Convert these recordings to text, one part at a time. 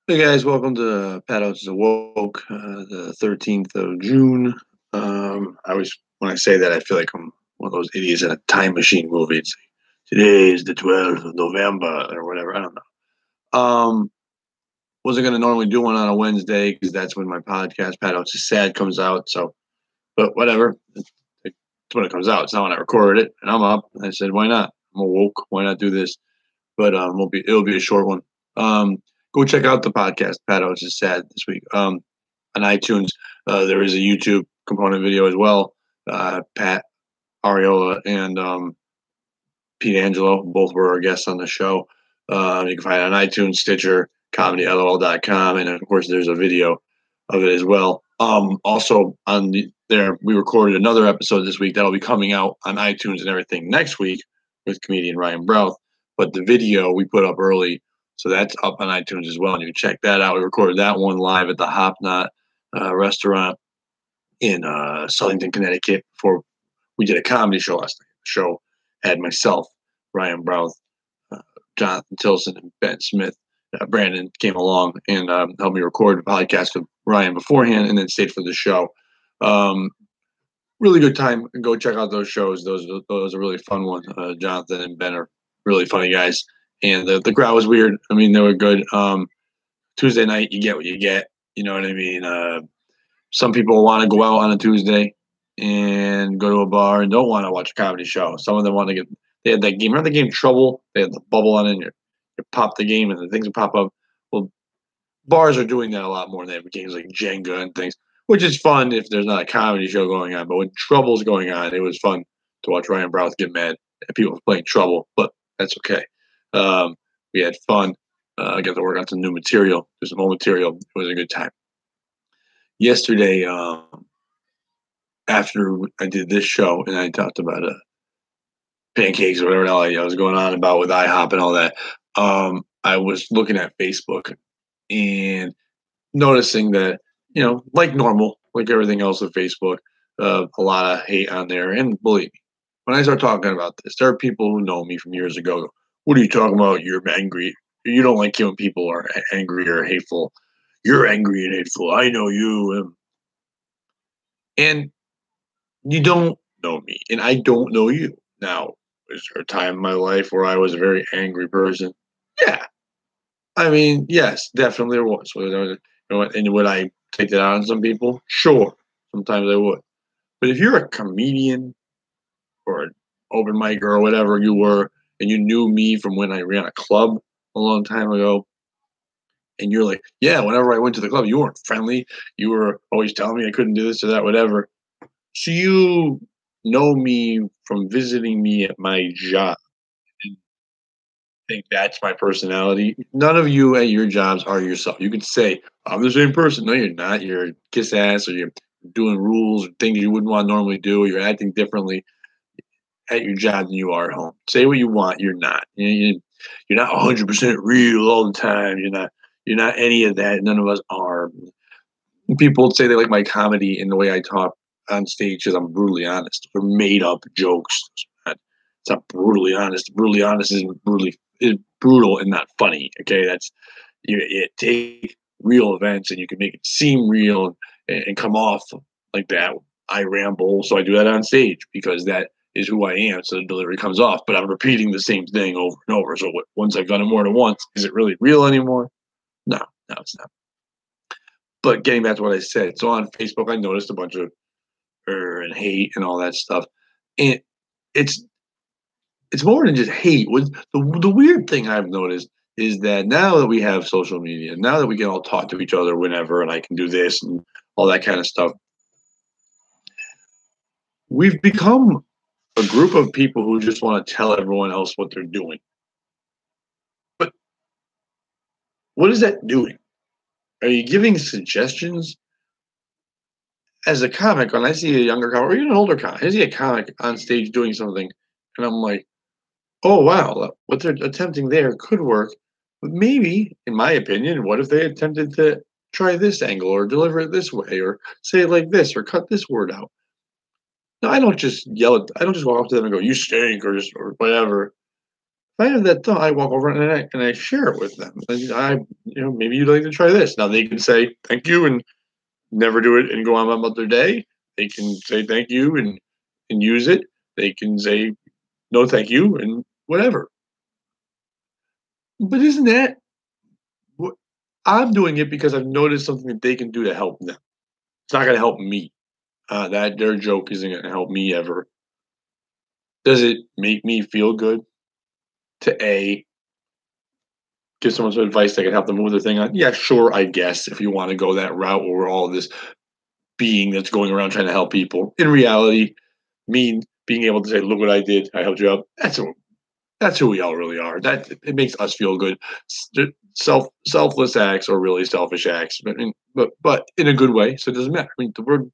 Hey guys, welcome to Pat Oates' Awoke, the 13th of June. I always, when I say that, I feel like I'm one of those idiots in a time machine movie. It's like, today is the 12th of November or whatever. I don't know. Wasn't going to normally do one on a Wednesday because that's when my podcast, Pat Oates is Sad, comes out. So, but whatever. It's when it comes out. It's not when I recorded it. And I'm up. And I said, why not? I'm awoke. Why not do this? But it'll be a short one. Um, Go check out the podcast. Pat Oates is Sad this week. On iTunes. There is a YouTube component video as well. Pat Ariola and Pete Angelo both were our guests on the show. You can find it on iTunes, Stitcher, ComedyLOL.com, and of course, there's a video of it as well. Also there, we recorded another episode this week that'll be coming out on iTunes and everything next week with comedian Ryan Brouth. But the video we put up early, so that's up on iTunes as well, and you can check that out. We recorded that one live at the Hop Knot restaurant in Southington, Connecticut. Before we did a comedy show last night. The show had myself, Ryan Brouth, Jonathan Tilson, and Ben Smith. Brandon came along and helped me record the podcast with Ryan beforehand, and then stayed for the show. Um, really good time. Go check out those shows. Those are really fun ones. Jonathan and Ben are really funny guys, and the crowd was weird. I mean, they were good. Tuesday night, you get what you get. You know what I mean? Some people want to go out on a Tuesday and go to a bar and don't want to watch a comedy show. Some of them want to get. They had that game. Remember the game Trouble? They had the bubble on it. And you pop the game and the things would pop up. Well, bars are doing that a lot more. They have games like Jenga and things, which is fun if there's not a comedy show going on. But when Trouble's going on, it was fun to watch Ryan Brouth get mad at people playing Trouble. But that's okay. We had fun. I got to work on some new material. There's some old material. It was a good time. Yesterday, after I did this show and I talked about pancakes or whatever the hell I was going on about with IHOP and all that, I was looking at Facebook and noticing that, like normal, like everything else with Facebook, a lot of hate on there. And believe me, when I start talking about this, there are people who know me from years ago. What are you talking about? You're angry. You don't like it when people are angry or hateful. You're angry and hateful. I know you. And you don't know me, and I don't know you. Now, is there a time in my life where I was a very angry person? Yeah. I mean, yes, definitely there was. And would I take that out on some people? Sure. Sometimes I would. But if you're a comedian or an open mic or whatever you were, and you knew me from when I ran a club a long time ago, and you're like, yeah, whenever I went to the club, you weren't friendly. You were always telling me I couldn't do this or that, whatever. So you know me from visiting me at my job and think that's my personality. None of you at your jobs are yourself. You could say, I'm the same person. No, you're not. You're a kiss ass or you're doing rules or things you wouldn't want to normally do. Or you're acting differently at your job than you are at home. Say what you want. You're not. You're not 100% real all the time. You're not any of that. None of us are. People say they like my comedy and the way I talk on stage because I'm brutally honest. They're made up jokes. It's not brutally honest. Brutally honest is brutal and not funny. Okay, that's you take real events and you can make it seem real and come off like that. I ramble, so I do that on stage because that is who I am. So the delivery comes off, but I'm repeating the same thing over and over. So once I've done it more than once, is it really real anymore? No, no, it's not. But getting back to what I said, so on Facebook, I noticed a bunch of and hate and all that stuff, and it's it's more than just hate. The weird thing I've noticed is that now that we have social media, now that we can all talk to each other whenever, and I can do this and all that kind of stuff, we've become a group of people who just want to tell everyone else what they're doing. But what is that doing? Are you giving suggestions? As a comic, when I see a younger comic or even an older comic, I see a comic on stage doing something, and I'm like, oh wow, what they're attempting there could work. But maybe, in my opinion, what if they attempted to try this angle or deliver it this way or say it like this or cut this word out? No, I don't just yell at I don't just walk up to them and go, you stink or just or whatever. If I have that thought, I walk over and I share it with them. And maybe you'd like to try this. Now they can say thank you and never do it and go on about their day. They can say thank you and use it. They can say no thank you and whatever. But isn't that what I'm doing it because I've noticed something that they can do to help them. It's not gonna help me. That their joke isn't gonna help me ever. Does it make me feel good to give someone some advice that can help them move their thing on? Yeah, sure, I guess if you want to go that route where we're all this being that's going around trying to help people. In reality, me being able to say, "Look what I did. I helped you out." That's who we all really are. That it makes us feel good. Selfless acts or really selfish acts, but in a good way. So it doesn't matter. I mean, the word.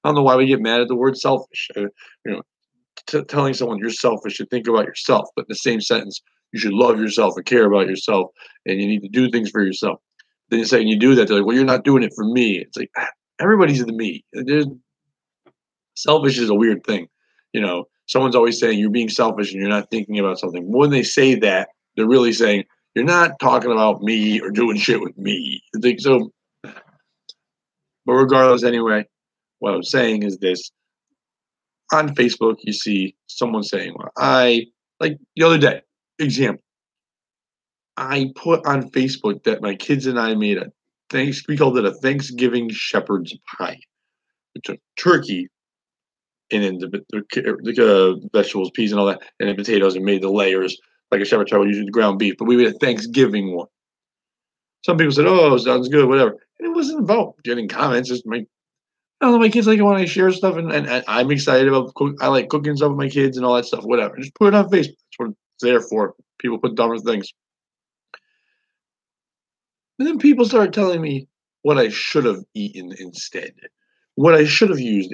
I don't know why we get mad at the word selfish. You know, telling someone you're selfish and think about yourself, but in the same sentence, you should love yourself and care about yourself, and you need to do things for yourself. Then you say and you do that, they're like, "Well, you're not doing it for me." It's like everybody's the me. Selfish is a weird thing. Someone's always saying you're being selfish and you're not thinking about something. When they say that, they're really saying you're not talking about me or doing shit with me. I think so. But regardless, anyway, what I'm saying is this: on Facebook, you see someone saying, well, I like the other day, example, I put on Facebook that my kids and I made we called it a Thanksgiving shepherd's pie. We took turkey and then the vegetables, peas, and all that, and then potatoes, and made the layers like a shepherd's pie would use the ground beef. But we made a Thanksgiving one. Some people said, "Oh, sounds good," whatever. And it wasn't about getting comments. Just I don't know. My kids like it when I share stuff, and I'm excited about. I like cooking stuff with my kids and all that stuff. Whatever. Just put it on Facebook. That's what it's there for. People put dumber things. And then people started telling me what I should have eaten instead. What I should have used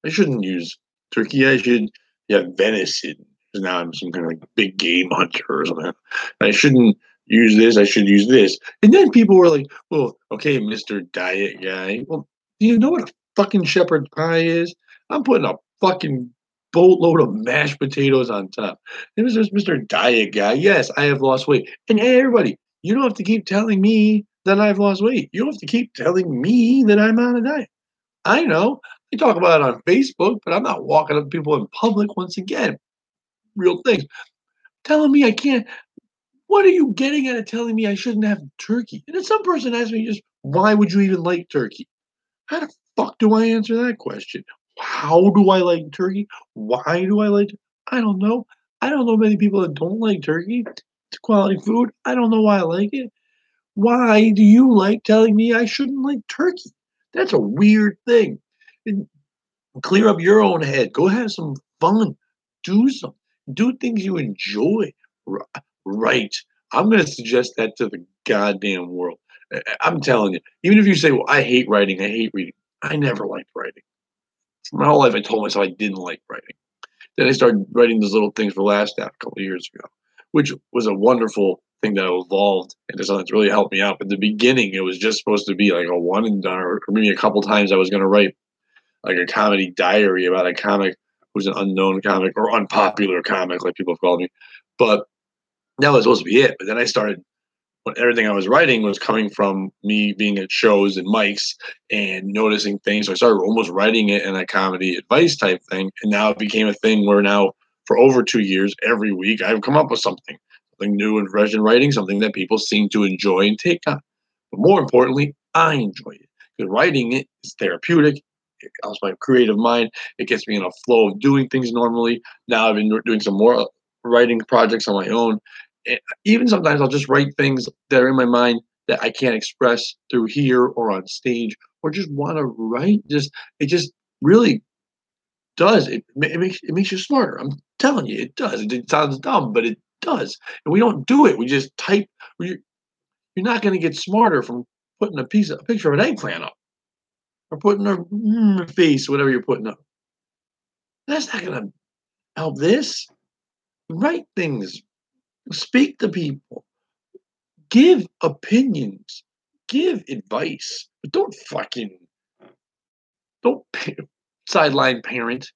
I shouldn't use turkey. I should have venison. 'Cause now I'm some kind of like big game hunter or something. I shouldn't use this. I should use this. And then people were like, well, okay, Mr. Diet Guy. Well, do you know what a fucking shepherd pie is? I'm putting a fucking boatload of mashed potatoes on top. It was just Mr. Diet Guy. Yes, I have lost weight. And hey, everybody, you don't have to keep telling me that I've lost weight. You don't have to keep telling me that I'm on a diet. I know. I talk about it on Facebook, but I'm not walking up to people in public once again. Real things. Telling me I can't. What are you getting at telling me I shouldn't have turkey? And then some person asked me just, why would you even like turkey? How the fuck do I answer that question? How do I like turkey? Why do I like I don't know. I don't know many people that don't like turkey. It's quality food. I don't know why I like it. Why do you like telling me I shouldn't like turkey? That's a weird thing. And clear up your own head. Go have some fun. Do some. Do things you enjoy. R- Right. I'm going to suggest that to the goddamn world. I'm telling you. Even if you say, "Well, I hate writing. I hate reading." I never liked writing. My whole life, I told myself I didn't like writing. Then I started writing those little things for Last App a couple of years ago, which was a wonderful thing that evolved into something that's really helped me out. But in the beginning, it was just supposed to be like a one and done, or maybe a couple times I was going to write like a comedy diary about a comic who's an unknown comic or unpopular comic, like people have called me. But that was supposed to be it. But then I started when everything I was writing was coming from me being at shows and mics and noticing things. So I started almost writing it in a comedy advice type thing. And now it became a thing where now for over 2 years, every week I've come up with something new and fresh in writing, something that people seem to enjoy and take on. But more importantly, I enjoy it because writing it is therapeutic. It helps my creative mind. It gets me in a flow of doing things normally. Now I've been doing some more writing projects on my own. Even sometimes I'll just write things that are in my mind that I can't express through here or on stage or just want to write. It just really does. It makes you smarter. I'm telling you, it does. It sounds dumb, but it does. And we don't do it. We just type. We, you're not going to get smarter from putting a picture of an eggplant up or putting a face, whatever you're putting up. That's not going to help this. Write things. Speak to people. Give opinions, give advice, but don't sideline parent.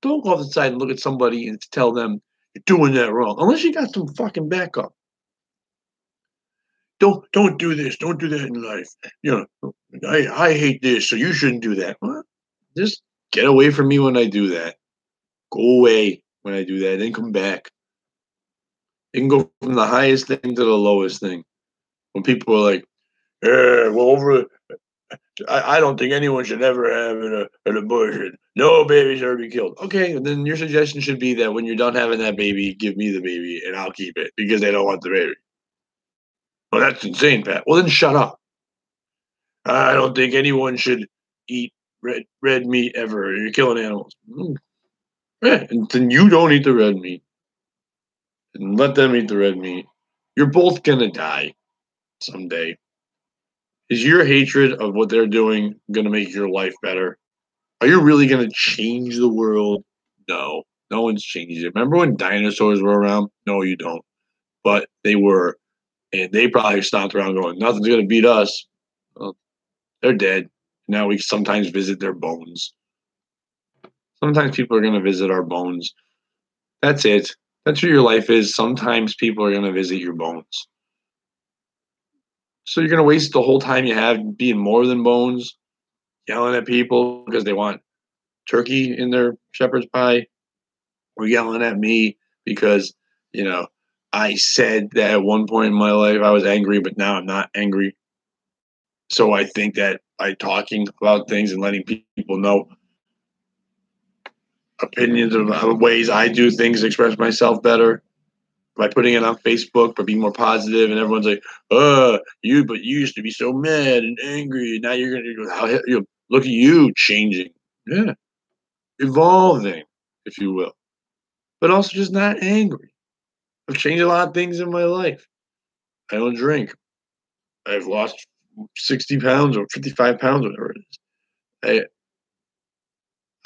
Don't go off the side and look at somebody and tell them You're doing that wrong. Unless you got some fucking backup. Don't do this. Don't do that in life. You know, I hate this, so you shouldn't do that. What? Just get away from me when I do that. Go away when I do that. Then come back. It can go from the highest thing to the lowest thing. When people are like, "Yeah, well, I don't think anyone should ever have an abortion. No babies are to be killed." Okay, and then your suggestion should be that when you're done having that baby, give me the baby and I'll keep it because they don't want the baby. Well, that's insane, Pat. Well, then shut up. I don't think anyone should eat red meat ever. You're killing animals. Yeah, and then you don't eat the red meat and let them eat the red meat. You're both gonna die someday. Is your hatred of what they're doing gonna make your life better? Are you really gonna change the world? No, no one's changed it. Remember when dinosaurs were around? No, you don't. But they were, and they probably stomped around going, "Nothing's gonna beat us." Well, they're dead. Now we sometimes visit their bones. Sometimes people are gonna visit our bones. That's it. That's what your life is. Sometimes people are gonna visit your bones. So you're gonna waste the whole time you have being more than bones, yelling at people because they want turkey in their shepherd's pie, or yelling at me because, you know, I said that at one point in my life I was angry, but now I'm not angry. So I think that by talking about things and letting people know opinions of ways I do things, express myself better by putting it on Facebook, but being more positive, and everyone's like, but you used to be so mad and angry, and now you're gonna look at you changing, yeah, evolving, if you will, but also just not angry. I've changed a lot of things in my life. I don't drink. I've lost 60 pounds or 55 pounds, whatever it is.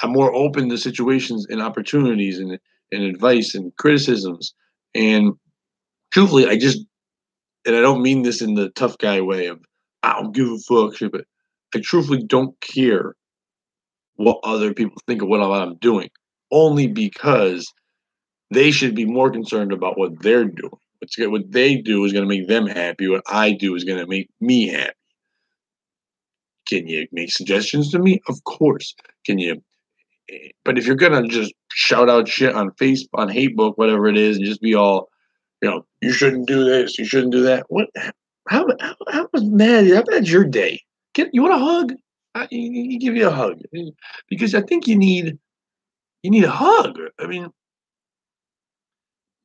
I'm more open to situations and opportunities and advice and criticisms. And truthfully, and I don't mean this in the tough guy way of I don't give a fuck shit, but I truthfully don't care what other people think of what I'm doing, only because they should be more concerned about what they're doing. What they do is going to make them happy. What I do is going to make me happy. Can you make suggestions to me? Of course. Can you? But if you're gonna just shout out shit on Facebook, on Hatebook, whatever it is, and just be all, you shouldn't do this, you shouldn't do that. What? How was mad? How bad's your day? You want a hug? You give you a hug because I think you need a hug. I mean,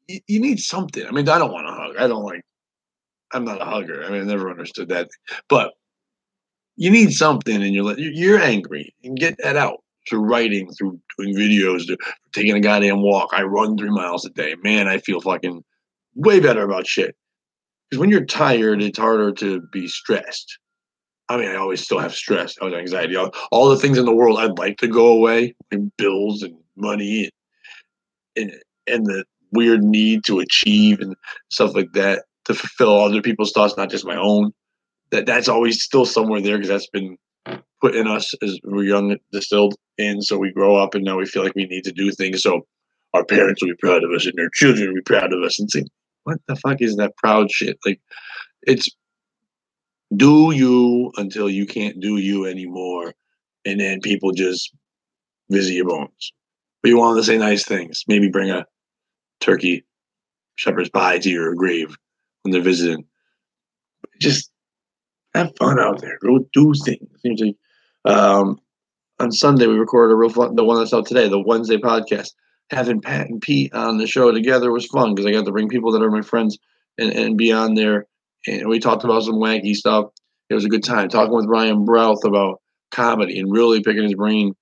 you need something. I mean, I don't want a hug. I don't like. I'm not a hugger. I mean, I never understood that. But you need something, and you're angry, and get that out through writing, through doing videos, through taking a goddamn walk. I run 3 miles a day. Man, I feel fucking way better about shit. Because when you're tired, it's harder to be stressed. I mean, I always still have stress, I have anxiety, all the things in the world I'd like to go away, like bills and money and and the weird need to achieve and stuff like that to fulfill other people's thoughts, not just my own. That's always still somewhere there because that's been put in us as we're young, distilled in. So we grow up and now we feel like we need to do things. So our parents will be proud of us and their children will be proud of us and say, what the fuck is that proud shit? Like, it's do you until you can't do you anymore. And then people just visit your bones. But you want them to say nice things. Maybe bring a turkey shepherd's pie to your grave when they're visiting. Just have fun out there. Go do things. Seems like on Sunday we recorded a real fun. The one that's out today, the Wednesday podcast. Having Pat and Pete on the show together was fun because I got to bring people that are my friends and be on there. And we talked about some wacky stuff. It was a good time talking with Ryan Brouth about comedy and really picking his brain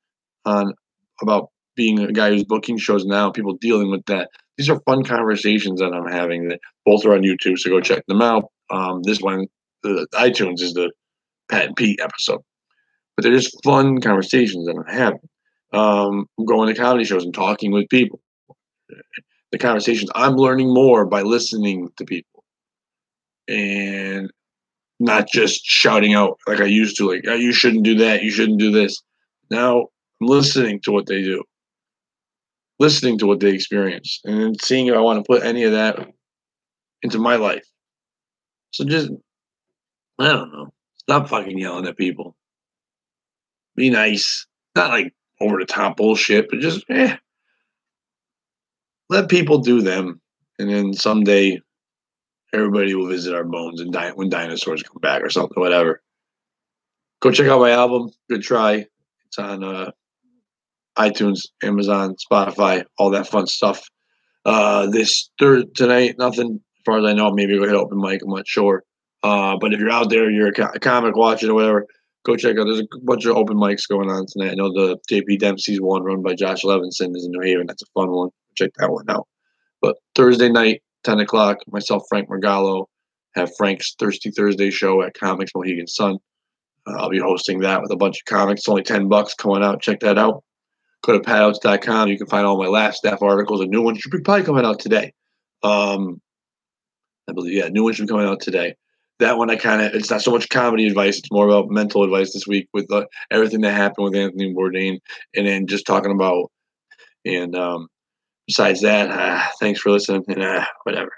on about being a guy who's booking shows now, people dealing with that. These are fun conversations that I'm having that both are on YouTube, so go check them out. This one, the iTunes is the Pat and Pete episode, but they're just fun conversations that I'm having. I'm going to comedy shows and talking with people. The conversations I'm learning more by listening to people and not just shouting out like I used to, like, oh, you shouldn't do that, you shouldn't do this. Now I'm listening to what they do. listening to what they experience and seeing if I want to put any of that into my life. So just, I don't know. Stop fucking yelling at people. Be nice. Not like over the top bullshit, but just let people do them. And then someday everybody will visit our bones and when dinosaurs come back or something, whatever. Go check out my album. Good try. It's on iTunes, Amazon, Spotify, all that fun stuff. This third tonight, nothing as far as I know. Maybe go hit open mic. I'm not sure. But if you're out there, you're a comic watching or whatever, go check out. There's a bunch of open mics going on tonight. I know the JP Dempsey's one run by Josh Levinson is in New Haven. That's a fun one. Check that one out. But Thursday night, 10 o'clock, myself, Frank Margallo, have Frank's Thirsty Thursday show at Comics Mohegan Sun. I'll be hosting that with a bunch of comics. It's only $10 coming out. Check that out. Go to patouts.com. You can find all my last staff articles. A new one should be probably coming out today. I believe, yeah, new one should be coming out today. That one, it's not so much comedy advice. It's more about mental advice this week with everything that happened with Anthony Bourdain. And then just talking about, and besides that, thanks for listening and whatever.